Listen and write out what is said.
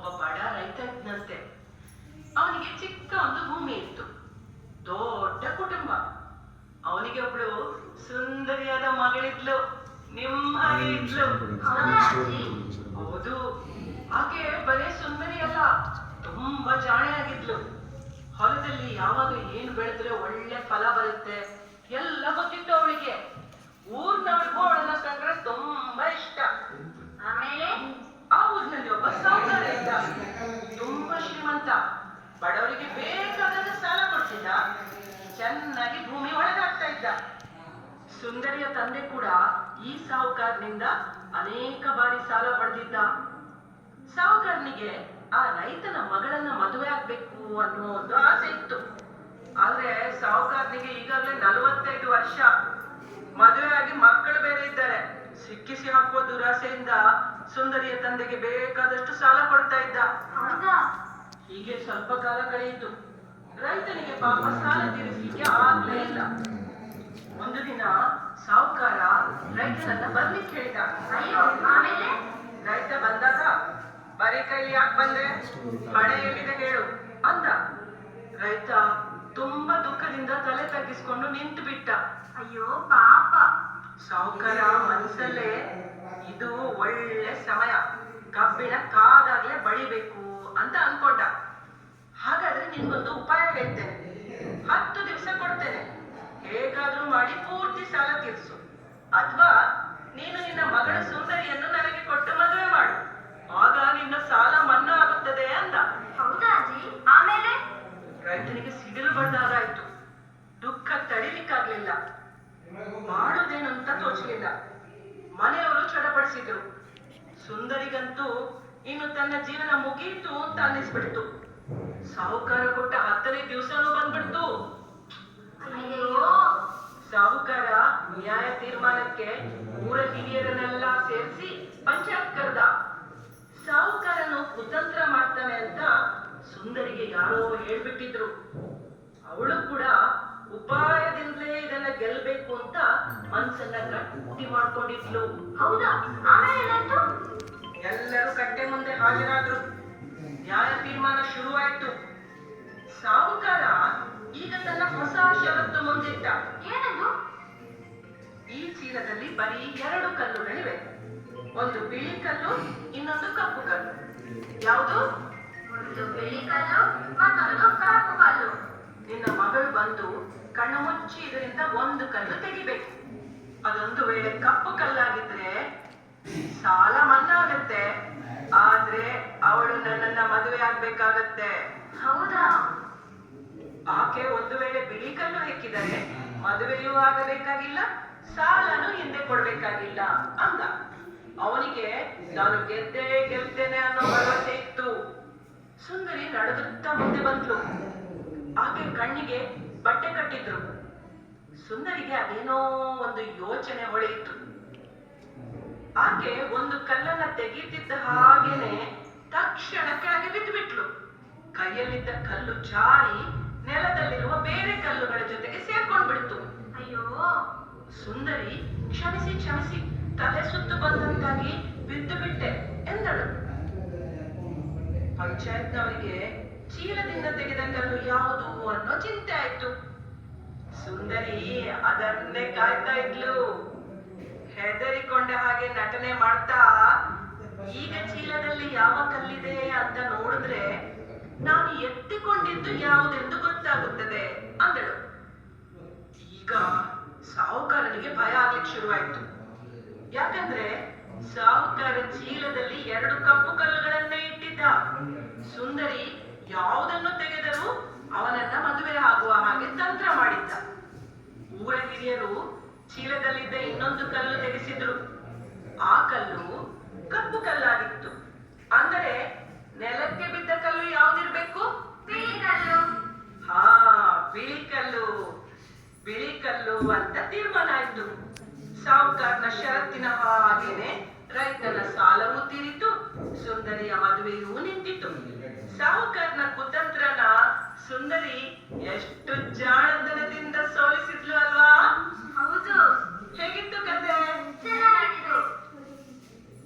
ಒಬ್ಬ ಬಡ ರೈತ ಇದ್ನಂತೆ. ಅವನಿಗೆ ಚಿಕ್ಕ ಒಂದು ಭೂಮಿ ಇತ್ತು, ದೊಡ್ಡ ಕುಟುಂಬ. ಅವನಿಗೆ ಒಬ್ಳು ಸುಂದರಿಯಾದ ಮಗಳಿದ್ಲು, ನಿಮ್ಮ ಹಾಗೆ ಇದ್ಲು. ಹೌದು, ಆಕೆ ಬರೇ ಸುಂದರಿ ಅಲ್ಲ, ತುಂಬಾ ಜಾಣೆ ಆಗಿದ್ಲು. ಹೊಲದಲ್ಲಿ ಯಾವಾಗ ಏನು ಬೆಳೆದ್ರೆ ಒಳ್ಳೆ ಫಲ ಬರುತ್ತೆ ಎಲ್ಲ ಗೊತ್ತಿತ್ತು ಅವಳಿಗೆ. ಊರ್ನವ್ರಿಗೂ ಅವಳನ್ನ ಕಂಡ್ರೆ ತುಂಬಾ ಇಷ್ಟ. ಆಮೇಲೆ ಆ ಊರಿನಲ್ಲಿ ಒಬ್ಬ ಸಾಹುಕಾರ ಇದ್ದ, ತುಂಬಾ ಶ್ರೀಮಂತ. ಬಡವರಿಗೆ ಬೇಕಾದ ಸಾಲ ಕೊಡ್ತಿದ್ದ, ಚೆನ್ನಾಗಿ ಭೂಮಿ ಒಳಗಾಗ್ತಾ ಇದ್ದ. ಸುಂದರಿಯ ತಂದೆ ಕೂಡ ಈ ಸಾಹುಕಾರನಿಂದ ಅನೇಕ ಬಾರಿ ಸಾಲ ಪಡೆದಿದ್ದ. ಸಾಹುಕಾರನಿಗೆ ಆ ರೈತನ ಮಗಳನ್ನ ಮದುವೆ ಆಗ್ಬೇಕು ಅನ್ನೋ ಒಂದು ಆಸೆ ಇತ್ತು. ಆದ್ರೆ ಸಾಹುಕಾರನಿಗೆ ಈಗಾಗಲೇ 45 ವರ್ಷ, ಮದುವೆ ಆಗಿ ಮಕ್ಕಳು ಬೇರೆ ಇದ್ದಾರೆ. ಸಿಕ್ಕಿಸಿ ಹಾಕುವ ದುರಾಸೆಯಿಂದ ಸುಂದರಿಯ ತಂದೆಗೆ ಬೇಕಾದಷ್ಟು ಸಾಲ ಕೊಡ್ತಾ ಇದ್ದ. ಹೀಗೆ ಸ್ವಲ್ಪ ಕಾಲ ಕಳೆಯಿತು. ರೈತನಿಗೆ ಪಾಪ ಸಾಲ ತೀರಿಸಲಿಕ್ಕೆ ಆಗ್ಲೇ ಇಲ್ಲ. ಒಂದು ದಿನ ಸಾಹುಕಾರ ರೈತನನ್ನ ಬರ್ಲಿಕ್ಕೆ ಹೇಳಿದ. ಅಯ್ಯೋ, ಆಮೇಲೆ ರೈತ ಬಂದಾಗ, ಬರೀ ಕೈಲಿ ಯಾಕೆ ಬಂದೆ, ಹಣೆ ಎಲ್ಲಿದೆ ಹೇಳು ಅಂದ. ರೈತ ತುಂಬಾ ದುಃಖದಿಂದ ತಲೆ ತಗ್ಗಿಸ್ಕೊಂಡು ನಿಂತು ಬಿಟ್ಟ. ಅಯ್ಯೋ ಪಾಪ. ಸಾಹುಕಾರ ಮನಸ್ಸಲ್ಲೇ, ಇದು ಒಳ್ಳೆ ಸಮಯ, ಕಬ್ಬಿಣ ಕಾದಾಗ್ಲೇ ಬಳಿಬೇಕು ಅಂತ ಅನ್ಕೊಂಡ. ಹಾಗಾದ್ರೆ ನಿನ್ಗೊಂದು ಉಪಾಯ ಹೇಳ್ತೇನೆ, 10 ದಿವಸ ಕೊಡ್ತೇನೆ, ಹೇಗಾದ್ರೂ ಮಾಡಿ ಪೂರ್ತಿ ಸಾಲ ತೀರಿಸು. ಅಥವಾ ನೀನು ನಿನ್ನ ಮಗಳ ಸುಂದರಿಯನ್ನು ನನಗೆ ಕೊಟ್ಟು ಮದುವೆ ಮಾಡು, ಆಗ ನಿನ್ನ ಸಾಲ ಮನ್ನಾ ಆಗುತ್ತದೆ ಅಂದ. ಹೌದಾ ಅಜ್ಜಿ? ಆಮೇಲೆ ರೈತನಿಗೆ ಸಿಡಿಲು ಬಂದಾಗಾಯ್ತು. ದುಃಖ ತಡಿಲಿಕ್ಕಾಗ್ಲಿಲ್ಲ, ಮಾಡುವುದೇನು ಅಂತ ತೋಚಲಿಲ್ಲ. ಮನೆಯವರು ಚಡಪಡಿಸಿದ್ರು. ಸುಂದರಿಗಂತೂ ಇನ್ನು ತನ್ನ ಜೀವನ ಮುಗಿಯಿತು ಅಂತ ಅನ್ನಿಸ್ಬಿಡ್ತು. ಸಾಹುಕಾರ ಕೊಟ್ಟ 10ನೇ ದಿವಸನೂ ಬಂದ್ಬಿಡ್ತು. ಅಯ್ಯೋ, ಸಾಹುಕಾರ ನ್ಯಾಯ ತೀರ್ಮಾನಕ್ಕೆ ಊರ ಹಿರಿಯರನ್ನೆಲ್ಲ ಸೇರಿಸಿ ಪಂಚಾಯತ್ ಕರೆದ. ಸಾಹುಕಾರನು ಕುತಂತ್ರ ಮಾಡ್ತಾನೆ ಅಂತ ಸುಂದರಿಗೆ ಯಾರೋ ಹೇಳ್ಬಿಟ್ಟಿದ್ರು. ಅವಳು ಕೂಡ ಉಪಾಯದಿಂದಲೇ ಇದನ್ನ ಗೆಲ್ಬೇಕು ಅಂತ ಮನ್ಸನ್ನ ಗಟ್ಟಿ ಮಾಡ್ಕೊಂಡಿದ್ಲು. ಹೌದಾ? ಆಮೇಲೆ ಏನಾಯ್ತು? ಎಲ್ಲರೂ ಕಟ್ಟೆ ಮುಂದೆ ಹಾಜರಾದ್ರು. ನ್ಯಾಯ ತೀರ್ಮಾನ ಶುರುವಾಯ್ತು. ಸಾಹುಕಾರ ಈಗ ತನ್ನ ಹೊಸ ಷರತ್ತು ಮುಂದಿಟ್ಟ. ಏನದು? ಈ ಚೀಲದಲ್ಲಿ ಬರೀ 2 ಕಲ್ಲುಗಳಿವೆ, ಒಂದು ಬಿಳಿ ಕಲ್ಲು, ಇನ್ನೊಂದು ಕಪ್ಪು ಕಲ್ಲು. ಯಾವುದು? ಒಂದು ಬಿಳಿ ಕಲ್ಲು, ಮತ್ತೊಂದು ಕಪ್ಪು ಕಲ್ಲು. ನಿನ್ನ ಮಗಳು ಬಂದು ಕಣ್ಣು ಮುಚ್ಚಿ ಇದರಿಂದ ಒಂದು ಕಲ್ಲು ತೆಗಿಬೇಕು. ಅದೊಂದು ವೇಳೆ ಕಪ್ಪು ಕಲ್ಲಾಗಿದ್ರೆ ಸಾಲ ಮನ್ನಾ ಆಗತ್ತೆ, ಆದ್ರೆ ಅವಳು ನನ್ನನ್ನ ಮದುವೆ ಆಗ್ಬೇಕಾಗತ್ತೆ. ಹೌದಾ? ಆಕೆ ಒಂದು ವೇಳೆ ಬಿಳಿ ಕಲ್ಲು ಹೆಕ್ಕಿದರೆ ಮದುವೆಯೂ ಆಗಬೇಕಾಗಿಲ್ಲ, ಸಾಲನು ಹಿಂದೆ ಕೊಡ್ಬೇಕಾಗಿಲ್ಲ ಅಂದ. ಅವನಿಗೆ ನಾನು ಗೆಲ್ತೇನೆ ಅನ್ನೋ ಭರವಸೆ ಇತ್ತು. ಸುಂದರಿ ನಡೆದುತ್ತಾ ಮುಂದೆ ಬಂದ್ಲು. ಆಕೆ ಕಣ್ಣಿಗೆ ಬಟ್ಟೆ ಕಟ್ಟಿದ್ರು. ಸುಂದರಿಗೆ ಅದೇನೋ ಒಂದು ಯೋಚನೆ ಹೊಳೆಯಿತು. ಆಕೆ ಒಂದು ಕಲ್ಲನ್ನ ತೆಗೀತಿದ್ದ ಹಾಗೇನೆ ತಕ್ಷಣ ಕೆಳಗೆ ಬಿದ್ದು ಬಿಟ್ಲು. ಕೈಯಲ್ಲಿದ್ದ ಕಲ್ಲು ಜಾರಿ ನೆಲದಲ್ಲಿರುವ ಬೇರೆ ಕಲ್ಲುಗಳ ಜೊತೆಗೆ ಸೇರ್ಕೊಂಡ್ಬಿಡ್ತು. ಅಯ್ಯೋ, ಸುಂದರಿ ಕ್ಷಮಿಸಿ ತಲೆ ಸುತ್ತು ಬಂದಂತಾಗಿ ಬಿದ್ದು ಬಿಟ್ಟೆ ಎಂದಳು. ಪಂಚಾಯತ್ನವರಿಗೆ ಚೀಲದಿಂದ ತೆಗೆದ ಕಲ್ಲು ಯಾವುದು ಅನ್ನೋ ಚಿಂತೆ ಆಯ್ತು. ಸುಂದರಿ ಅದನ್ನೇ ಕಾಯ್ತಾ ಇದ್ಲು. ಹೆದರಿಕೊಂಡ ಹಾಗೆ ನಟನೆ ಮಾಡ್ತಾ, ಈಗ ಚೀಲದಲ್ಲಿ ಯಾವ ಕಲ್ಲಿದೆ ಅಂತ ನೋಡಿದ್ರೆ ನಾನು ಎತ್ತಿಕೊಂಡಿದ್ದು ಯಾವುದೆಂದು ಗೊತ್ತಾಗುತ್ತದೆ ಅಂದಳು. ಈಗ ಸಾಹುಕಾರನಿಗೆ ಭಯ ಆಗ್ಲಿಕ್ಕೆ ಶುರುವಾಯ್ತು. ಯಾಕಂದ್ರೆ ಸಾಹುಕಾರ ಚೀಲದಲ್ಲಿ 2 ಕಪ್ಪು ಕಲ್ಲುಗಳನ್ನೇ ಇಟ್ಟಿದ್ದ. ಸುಂದರಿ ಯಾವುದನ್ನು ತೆಗೆದರೂ ಅವನನ್ನ ಮದುವೆ ಆಗುವ ಹಾಗೆ ತಂತ್ರ ಮಾಡಿದ್ದ. ಊರ ಹಿರಿಯರು ಚೀಲದಲ್ಲಿದ್ದ ಇನ್ನೊಂದು ಕಲ್ಲು ತೆಗೆಸಿದ್ರು. ಆ ಕಲ್ಲು ಕಪ್ಪು ಕಲ್ಲಾಗಿತ್ತು. ಅಂದರೆ ನೆಲಕ್ಕೆ ಬಿದ್ದ ಕಲ್ಲು ಯಾವ್ದಿರ್ಬೇಕು? ಬಿಳಿ ಕಲ್ಲು. ಹಾ, ಬಿಳಿ ಕಲ್ಲು ಅಂತ ತೀರ್ಮಾನ ಆಯ್ತು. ಸಾಹುಕಾರನ ಷರತ್ತಿನ ಹಾಗೇನೆ ರೈತನ ಸಾಲವೂ ತೀರಿತು, ಸುಂದರಿಯ ಮದುವೆಯೂ ನಿಂತಿತು. ಸಾಹುಕಾರನ ಕುತಂತ್ರನ ಸುಂದರಿ ಎಷ್ಟು ಜಾಣತನದಿಂದ ಸೋಲಿಸಿದ್ಲು ಅಲ್ವಾ? ಹೌದು. ಹೇಗಿತ್ತು ಕತೆ?